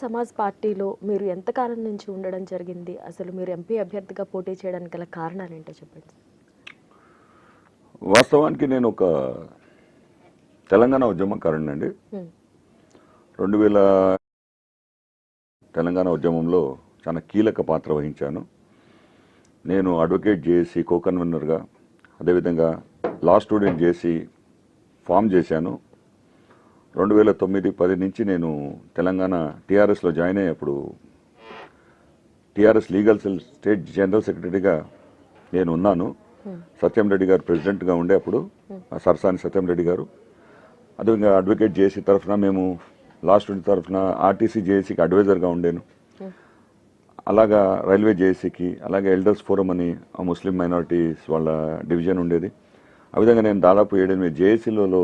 సమాజ్ పార్టీలో మీరు ఎంతకాలం నుంచి ఉండడం జరిగింది? అసలు మీరు ఎంపీ అభ్యర్థిగా పోటీ చేయడానికి గల కారణాలు ఏంటో చెప్పండి? వాస్తవానికి నేను ఒక తెలంగాణ ఉద్యమకారుడినండి. 2000 తెలంగాణ ఉద్యమంలో చాలా కీలక పాత్ర వహించాను. నేను అడ్వకేట్ చేసి కో కన్వీనర్గా, అదేవిధంగా లా స్టూడెంట్ చేసి ఫామ్ చేశాను. 2009-10 నుంచి నేను తెలంగాణ టీఆర్ఎస్లో జాయిన్ అయ్యేప్పుడు TRS legal cell state general సెక్రటరీగా నేను ఉన్నాను. సత్యం రెడ్డి గారు ప్రెసిడెంట్గా ఉండే అప్పుడు, సరసాని సత్యం రెడ్డి గారు. అదేవిధంగా అడ్వకేట్ జేసీ తరఫున మేము లా స్టూడెంట్ తరఫున ఆర్టీసీ జేఏసీకి అడ్వైజర్గా ఉండేను. అలాగా రైల్వే జేఏసీకి, అలాగే ఎల్డర్స్ ఫోరం అని ముస్లిం మైనారిటీస్ వాళ్ళ డివిజన్ ఉండేది. ఆ విధంగా నేను దాదాపు 7-8 జేఏసీలలో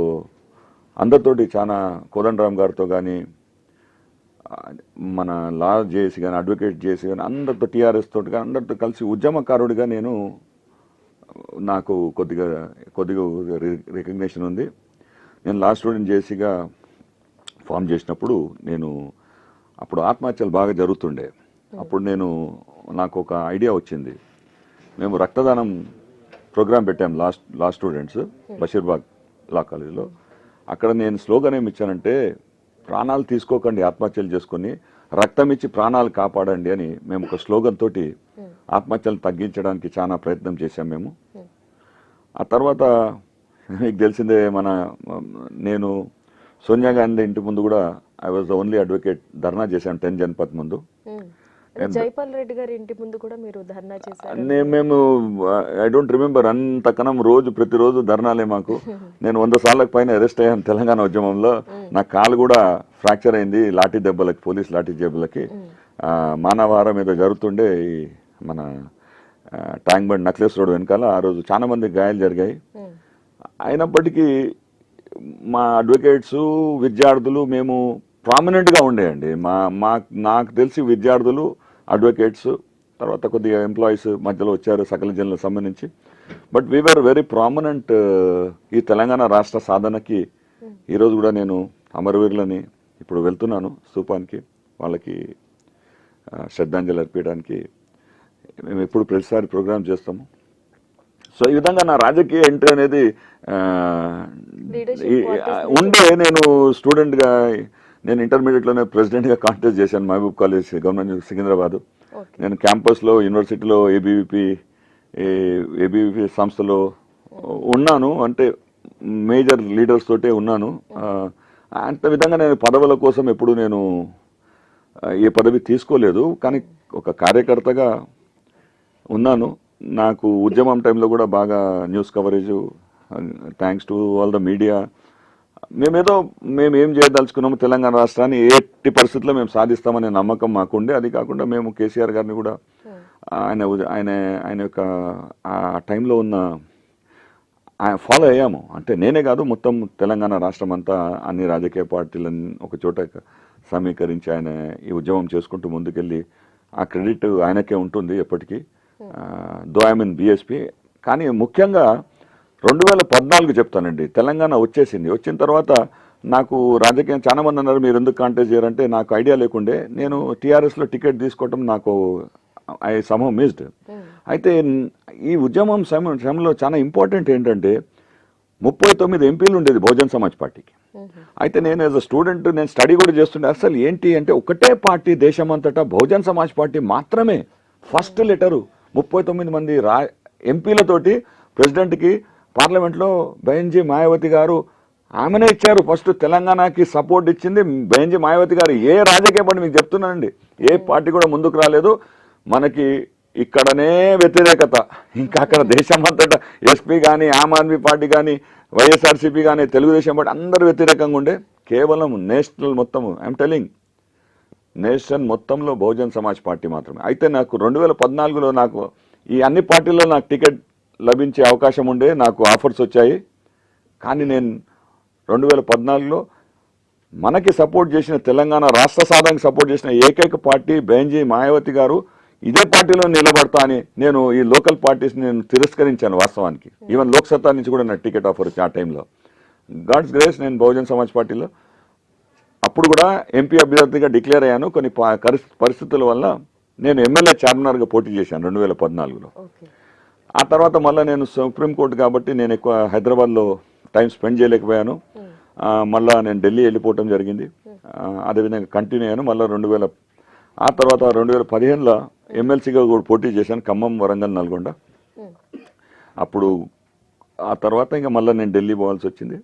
అందరితోటి చాలా కోదండరామ్ గారితో కానీ, మన లా జేఏసీ కానీ, అడ్వకేట్ జేఏసీ కానీ అందరితో, టీఆర్ఎస్ తోటి కానీ అందరితో కలిసి ఉద్యమకారుడిగా నాకు కొద్దిగా రికగ్నిషన్ ఉంది. నేను లా స్టూడెంట్ జేఏసీగా ఫామ్ చేసినప్పుడు అప్పుడు ఆత్మహత్యలు బాగా జరుగుతుండే. అప్పుడు నాకు ఒక ఐడియా వచ్చింది. మేము రక్తదానం ప్రోగ్రాం పెట్టాం లా స్టూడెంట్స్ బషీర్బాగ్ లా కాలేజీలో. అక్కడ నేను స్లోగన్ ఏమి ఇచ్చానంటే, ప్రాణాలు తీసుకోకండి ఆత్మహత్యలు చేసుకొని, రక్తం ఇచ్చి ప్రాణాలు కాపాడండి అని మేము ఒక స్లోగన్ తోటి ఆత్మహత్యలు తగ్గించడానికి చాలా ప్రయత్నం చేశాం మేము. ఆ తర్వాత మీకు తెలిసిందే, నేను సోనియా గాంధీ ఇంటి ముందు కూడా I was the only advocate dharna చేశాను 10 జనపథ్ ముందు. జైపాల్ రెడ్డి గారి ఇంటి ముందు కూడా మీరు ధర్నా చేశారు? మేము ఐ డోంట్ రిమెంబర్, అంతకనం ప్రతిరోజు ధర్నాలే మాకు. నేను 100 సార్లకు పైన అరెస్ట్ అయ్యాను తెలంగాణ ఉద్యమంలో. నా కాలు కూడా ఫ్రాక్చర్ అయింది లాఠీ దెబ్బలకి, పోలీస్ లాఠీ దెబ్బలకి. మానవారం ఏదో జరుగుతుండే మన ట్యాంక్ బండ్ నక్లెస్ రోడ్ వెనకాల. ఆ రోజు చాలా మంది గాయాలు జరిగాయి. అయినప్పటికీ మా అడ్వకేట్స్, విద్యార్థులు మేము ప్రామినెంట్గా ఉండేయండి. నాకు తెలిసి విద్యార్థులు, అడ్వకేట్స్, తర్వాత కొద్దిగా ఎంప్లాయీస్ మధ్యలో వచ్చారు సకల జిల్లాలకు సంబంధించి. బట్ వీఆర్ వెరీ ప్రామినెంట్ ఈ తెలంగాణ రాష్ట్ర సాధనకి. ఈరోజు కూడా నేను అమరవీరులని ఇప్పుడు వెళ్తున్నాను స్తూపానికి, వాళ్ళకి శ్రద్ధాంజలి అర్పించడానికి. మేము ఎప్పుడు ప్రతిసారి ప్రోగ్రామ్ చేస్తాము. సో ఈ విధంగా నా రాజకీయ ఎంట్రీ అనేది ఉండే. నేను స్టూడెంట్గా నేను ఇంటర్మీడియట్లోనే ప్రెసిడెంట్గా కాంటెస్ట్ చేశాను మహబూబ్ కాలేజ్, గవర్నమెంట్ సికింద్రాబాద్. నేను క్యాంపస్లో, యూనివర్సిటీలో ఏబీవీపీ సంస్థలో ఉన్నాను. అంటే మేజర్ లీడర్స్ తోటే ఉన్నాను. అంత విధంగా నేను పదవుల కోసం ఎప్పుడు ఏ పదవి తీసుకోలేదు, కానీ ఒక కార్యకర్తగా ఉన్నాను. నాకు ఉద్యమం టైంలో కూడా బాగా news coverage, thanks to all the media. మేము ఏం చేయదలుచుకున్నాము, తెలంగాణ రాష్ట్రాన్ని ఎట్టి పరిస్థితుల్లో మేము సాధిస్తామనే నమ్మకం మాకుండే. అది కాకుండా మేము కేసీఆర్ గారిని కూడా ఆయన యొక్క ఆ టైంలో ఫాలో అయ్యాము. అంటే నేనే కాదు, మొత్తం తెలంగాణ రాష్ట్రం అంతా అన్ని రాజకీయ పార్టీలను ఒక చోట సమీకరించి ఆయన ఈ ఉద్యమం చేసుకుంటూ ముందుకెళ్ళి ఆ క్రెడిట్ ఆయనకే ఉంటుంది ఎప్పటికీ. Though I mean BSP. కానీ ముఖ్యంగా 2014 చెప్తానండి, తెలంగాణ వచ్చిన తర్వాత నాకు రాజకీయం చాలా మంది అన్నారు మీరు ఎందుకు కాంటెస్ట్ చేయరంటే, నాకు ఐడియా లేకుండే. నేను టీఆర్ఎస్లో టికెట్ తీసుకోవటం నాకు ఐ సమ్హౌ మిస్డ్. అయితే ఈ ఉద్యమం సమయంలో చాలా ఇంపార్టెంట్ ఏంటంటే 39 ఎంపీలు ఉండేది బహుజన్ సమాజ్ పార్టీకి. అయితే నేను యాజ్ అ స్టూడెంట్ నేను స్టడీ కూడా చేస్తుండే. అసలు ఏంటి అంటే ఒకటే పార్టీ దేశమంతటా బహుజన్ సమాజ్ పార్టీ మాత్రమే ఫస్ట్ లెటరు 39 మంది ఎంపీలతోటి ప్రెసిడెంట్కి పార్లమెంట్లో బెంజీ మాయావతి గారు ఆమెనే ఇచ్చారు. ఫస్ట్ తెలంగాణకి సపోర్ట్ ఇచ్చింది బెంజీ మాయావతి గారు. ఏ రాజకీయ పార్టీ మీకు చెప్తున్నానండి, ఏ పార్టీ కూడా ముందుకు రాలేదు. మనకి ఇక్కడనే వ్యతిరేకత, ఇంకా అక్కడ దేశమంతటా ఎస్పీ కానీ, ఆమ్ ఆద్మీ పార్టీ కానీ, వైఎస్ఆర్సీపీ కానీ, తెలుగుదేశం పార్టీ అందరూ వ్యతిరేకంగా ఉండే. కేవలం నేషనల్ మొత్తం, ఐఎమ్ టెలింగ్, నేషన్ మొత్తంలో బహుజన్ సమాజ్ పార్టీ మాత్రమే. అయితే నాకు 2014లో నాకు ఈ అన్ని పార్టీల్లో నాకు టికెట్ లభించే అవకాశం ఉండే, నాకు ఆఫర్స్ వచ్చాయి. కానీ నేను 2014లో మనకి సపోర్ట్ చేసిన, తెలంగాణ రాష్ట్ర సాధనకి సపోర్ట్ చేసిన ఏకైక పార్టీ బెంజీ మాయావతి గారు. ఇదే పార్టీలో నిలబడతా అని నేను ఈ లోకల్ పార్టీస్ని నేను తిరస్కరించాను వాస్తవానికి. ఈవెన్ లోక్సత్తా నుంచి కూడా నాకు టికెట్ ఆఫర్ వచ్చి ఆ టైంలో. గాడ్స్ గ్రేస్ నేను బహుజన్ సమాజ్ పార్టీలో అప్పుడు కూడా ఎంపీ అభ్యర్థిగా డిక్లేర్ అయ్యాను. కొన్ని పరిస్థితుల వల్ల నేను ఎమ్మెల్యే చార్మినార్గా పోటీ చేశాను 2014లో. ఓకే. ఆ తర్వాత మళ్ళీ నేను సుప్రీంకోర్టు కాబట్టి నేను ఎక్కువ హైదరాబాద్లో టైం స్పెండ్ చేయలేకపోయాను. మళ్ళీ నేను ఢిల్లీ వెళ్ళిపోవటం జరిగింది. అదేవిధంగా కంటిన్యూ అయ్యాను. మళ్ళీ ఆ తర్వాత 2015లో ఎమ్మెల్సీగా కూడా పోటీ చేశాను, ఖమ్మం, వరంగల్, నల్గొండ. అప్పుడు ఆ తర్వాత ఇంకా మళ్ళీ నేను ఢిల్లీ పోవాల్సి వచ్చింది.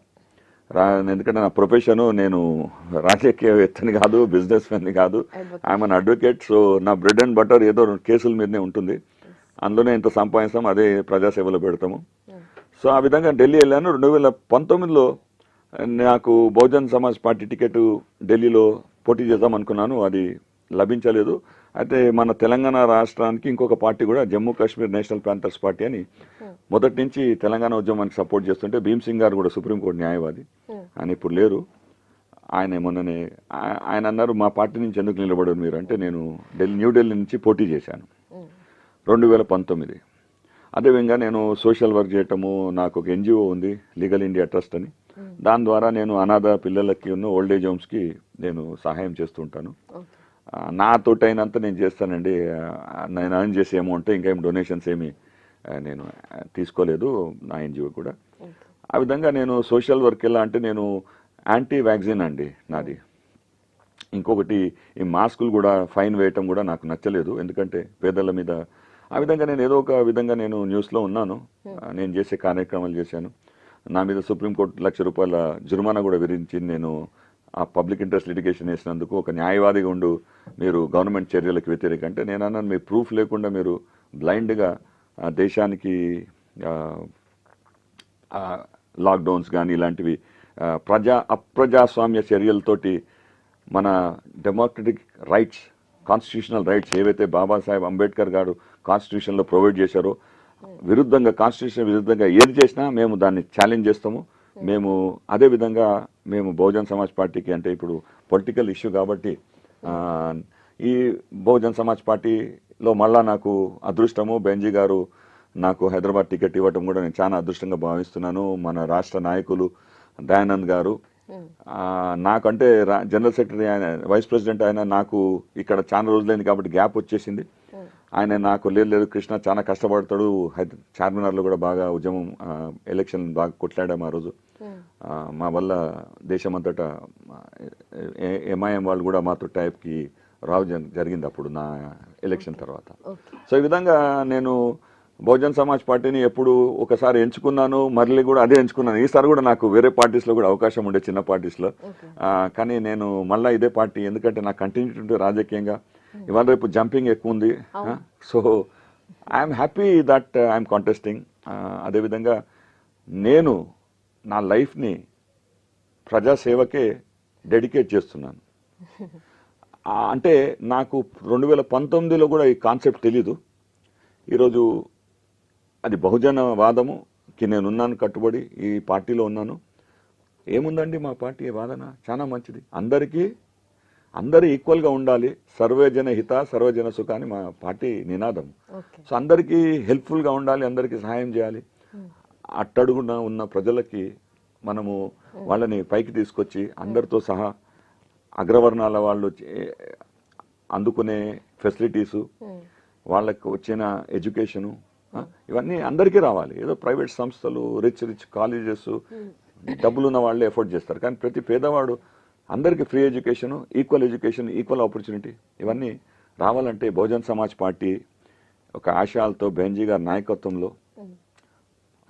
ఎందుకంటే నా ప్రొఫెషను, నేను రాజకీయవేత్తని కాదు, బిజినెస్ మ్యాన్ని కాదు, ఐఎమ్ అన్ అడ్వకేట్. సో నా బ్రెడ్ అండ్ బటర్ ఏదో కేసుల మీదనే ఉంటుంది. అందులోనే ఇంత సంపాదిస్తాం, అదే ప్రజాసేవలో పెడతాము. సో ఆ విధంగా ఢిల్లీ వెళ్ళాను. 2019లో నాకు బహుజన్ సమాజ్ పార్టీ టికెట్ ఢిల్లీలో పోటీ చేద్దాం అనుకున్నాను, అది లభించలేదు. అయితే మన తెలంగాణ రాష్ట్రానికి ఇంకొక పార్టీ కూడా, Jammu Kashmir national Panthers party అని, మొదటి నుంచి తెలంగాణ ఉద్యమానికి సపోర్ట్ చేస్తుంటే భీమ్ సింగ్ గారు కూడా సుప్రీంకోర్టు న్యాయవాది, ఆయన ఇప్పుడు లేరు. ఆయన అన్నారు, మా పార్టీ నుంచి ఎందుకు నిలబడరు మీరు అంటే, నేను న్యూఢిల్లీ నుంచి పోటీ చేశాను 2019. అదేవిధంగా నేను సోషల్ వర్క్ చేయటము, నాకు ఒక ఎన్జిఓ ఉంది, లీగల్ ఇండియా ట్రస్ట్ అని. దాని ద్వారా నేను అనాథ పిల్లలకి ఉన్న ఓల్డ్ ఏజ్ హోమ్స్కి నేను సహాయం చేస్తుంటాను. నాతోటి అయినంత నేను చేస్తానండి. నేను ఎర్న్ చేసే అమౌంట్, ఇంకా ఏం డొనేషన్స్ ఏమి నేను తీసుకోలేదు నా ఎన్జిఓ కూడా. ఆ విధంగా నేను సోషల్ వర్క్ ఎలా అంటే, నేను యాంటీ వ్యాక్సిన్ అండి నాది. ఇంకొకటి, ఈ మాస్కులు కూడా ఫైన్ వేయటం కూడా నాకు నచ్చలేదు, ఎందుకంటే పేదల మీద. ఆ విధంగా నేను ఏదో ఒక విధంగా నేను న్యూస్లో ఉన్నాను, నేను చేసే కార్యక్రమాలు చేశాను. నా మీద సుప్రీంకోర్టు ₹1,00,000 జుర్మానా కూడా విధించింది. నేను ఆ పబ్లిక్ ఇంట్రెస్ట్ లిటిగేషన్ వేసినందుకు. ఒక న్యాయవాదిగా ఉండు మీరు గవర్నమెంట్ చర్యలకు వ్యతిరేక అంటే, నేను అన్నాను, మీ ప్రూఫ్ లేకుండా మీరు బ్లైండ్గా దేశానికి లాక్డౌన్స్ కానీ ఇలాంటివి అప్రజాస్వామ్య చర్యలతోటి మన డెమోక్రటిక్ రైట్స్, కాన్స్టిట్యూషనల్ రైట్స్ ఏవైతే బాబాసాహెబ్ అంబేద్కర్ గారు కాన్స్టిట్యూషన్లో ప్రొవైడ్ చేశారో, విరుద్ధంగా, కాన్స్టిట్యూషన్ విరుద్ధంగా ఏది చేసినా మేము దాన్ని ఛాలెంజ్ చేస్తాము. మేము అదేవిధంగా మేము బహుజన్ సమాజ్ పార్టీకి, అంటే ఇప్పుడు పొలిటికల్ ఇష్యూ కాబట్టి, ఈ బహుజన్ సమాజ్ పార్టీలో మళ్ళా నాకు అదృష్టము, బెంజీ గారు నాకు హైదరాబాద్ టికెట్ ఇవ్వటం కూడా నేను చాలా అదృష్టంగా భావిస్తున్నాను. మన రాష్ట్ర నాయకులు దయానంద్ గారు, నాకంటే జనరల్ సెక్రటరీ ఆయన, వైస్ ప్రెసిడెంట్ ఆయన, నాకు ఇక్కడ చాలా రోజులైంది కాబట్టి గ్యాప్ వచ్చేసింది. ఆయన నాకు లేదు కృష్ణ చాలా కష్టపడతాడు, చార్మినార్లో కూడా బాగా ఉద్యమం, ఎలక్షన్ బాగా కొట్లాడాము ఆ రోజు. మా వల్ల దేశమంతటా ఎంఐఎం వాళ్ళు కూడా మాతో టైప్కి జరిగింది అప్పుడు నా ఎలక్షన్ తర్వాత. సో ఈ విధంగా నేను బహుజన్ సమాజ్ పార్టీని ఎప్పుడు ఒకసారి ఎంచుకున్నాను, మళ్ళీ కూడా అదే ఎంచుకున్నాను. ఈసారి కూడా నాకు వేరే పార్టీస్లో కూడా అవకాశం ఉండే, చిన్న పార్టీస్లో. కానీ నేను మళ్ళీ ఇదే పార్టీ, ఎందుకంటే నాకు కంటిన్యూటీ రాజకీయంగా ఇవాళ రేపు జంపింగ్ ఎక్కువ ఉంది. So I'm happy that I'm contesting. అదేవిధంగా నేను నా లైఫ్ని ప్రజాసేవకే డెడికేట్ చేస్తున్నాను. అంటే నాకు 2019లో కూడా ఈ కాన్సెప్ట్ తెలీదు. ఈరోజు అది బహుజన వాదముకి నేనున్నాను, కట్టుబడి ఈ పార్టీలో ఉన్నాను. ఏముందండి మా పార్టీ వాదన చాలా మంచిది, అందరూ ఈక్వల్గా ఉండాలి, సర్వజన హిత సర్వజన సుఖ అని మా పార్టీ నినాదం. సో అందరికీ హెల్ప్ఫుల్గా ఉండాలి, అందరికీ సహాయం చేయాలి. అట్టడుగున ఉన్న ప్రజలకి మనము వాళ్ళని పైకి తీసుకొచ్చి అందరితో సహా అగ్రవర్ణాల వాళ్ళు అందుకునే ఫెసిలిటీసు, వాళ్ళకు వచ్చిన ఎడ్యుకేషను, ఇవన్నీ అందరికీ రావాలి. ఏదో ప్రైవేట్ సంస్థలు, రిచ్ కాలేజెస్, డబ్బులున్న వాళ్ళే ఎఫోర్డ్ చేస్తారు. కానీ ప్రతి పేదవాడు, అందరికీ ఫ్రీ ఎడ్యుకేషను, ఈక్వల్ ఆపర్చునిటీ, ఇవన్నీ రావాలంటే బహుజన్ సమాజ్ పార్టీ ఒక ఆశయాలతో బెంజీ గారి నాయకత్వంలో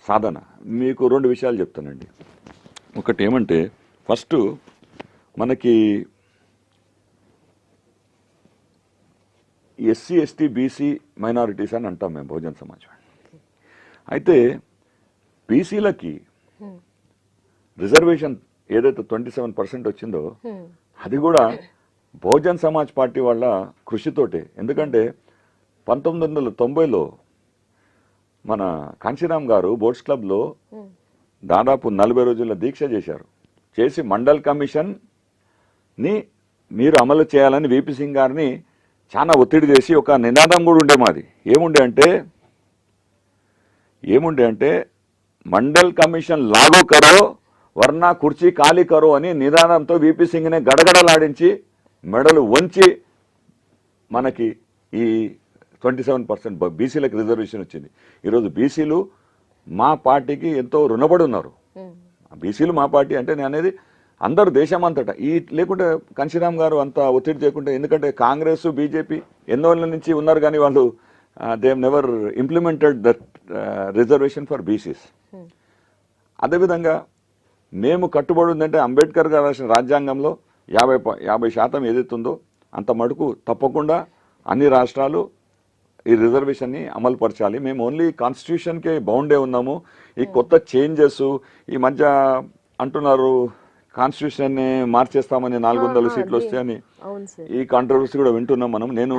సాధన. మీకు 2 విషయాలు చెప్తానండి. ఒకటి ఏమంటే, ఫస్ట్ మనకి ఎస్సీ ఎస్టీ బీసీ మైనారిటీస్ అని అంటాం మేము బహుజన్ సమాజ్. అయితే బీసీలకి రిజర్వేషన్ ఏదైతే 27% వచ్చిందో, అది కూడా బహుజన్ సమాజ్ పార్టీ వాళ్ళ కృషితోటే. ఎందుకంటే 1990లో మన కాంశీరామ్ గారు బోర్డ్స్ క్లబ్లో దాదాపు 40 రోజుల దీక్ష చేసి మండల్ కమిషన్ని మీరు అమలు చేయాలని వీపీ సింగ్ గారిని చాలా ఒత్తిడి చేసి, ఒక నినాదం కూడా ఉండే మాది. ఏముండే అంటే మండల్ కమిషన్ లాగూ కరో, వర్ణ కుర్చీ ఖాళీ కరో అని నిదానంతో వీపీ సింగ్నే గడగడలాడించి మెడలు వంచి మనకి ఈ 27% బీసీలకు రిజర్వేషన్ వచ్చింది. ఈరోజు బీసీలు మా పార్టీకి ఎంతో రుణపడి ఉన్నారు. బీసీలు మా పార్టీ అంటే నేను అనేది అందరూ దేశమంతటా లేకుంటే కాంశీరామ్ గారు అంత ఒత్తిడి చేయకుంటే, ఎందుకంటే కాంగ్రెస్ బీజేపీ ఎన్నో నుంచి ఉన్నారు కానీ వాళ్ళు they have never implemented that reservation for BCs. అదేవిధంగా మేము కట్టుబడి ఉందంటే అంబేద్కర్ గారు రాసిన రాజ్యాంగంలో 50% ఏదైతుందో అంత మటుకు తప్పకుండా అన్ని రాష్ట్రాలు ఈ రిజర్వేషన్ని అమలు పరచాలి. మేము ఓన్లీ కాన్స్టిట్యూషన్కే బౌండే ఉన్నాము. ఈ కొత్త చేంజెస్ ఈ మధ్య అంటున్నారు కాన్స్టిట్యూషన్ మార్చేస్తామని 400 సీట్లు వస్తాయని. ఈ కాంట్రవర్సీ కూడా వింటున్నాం మనం. నేను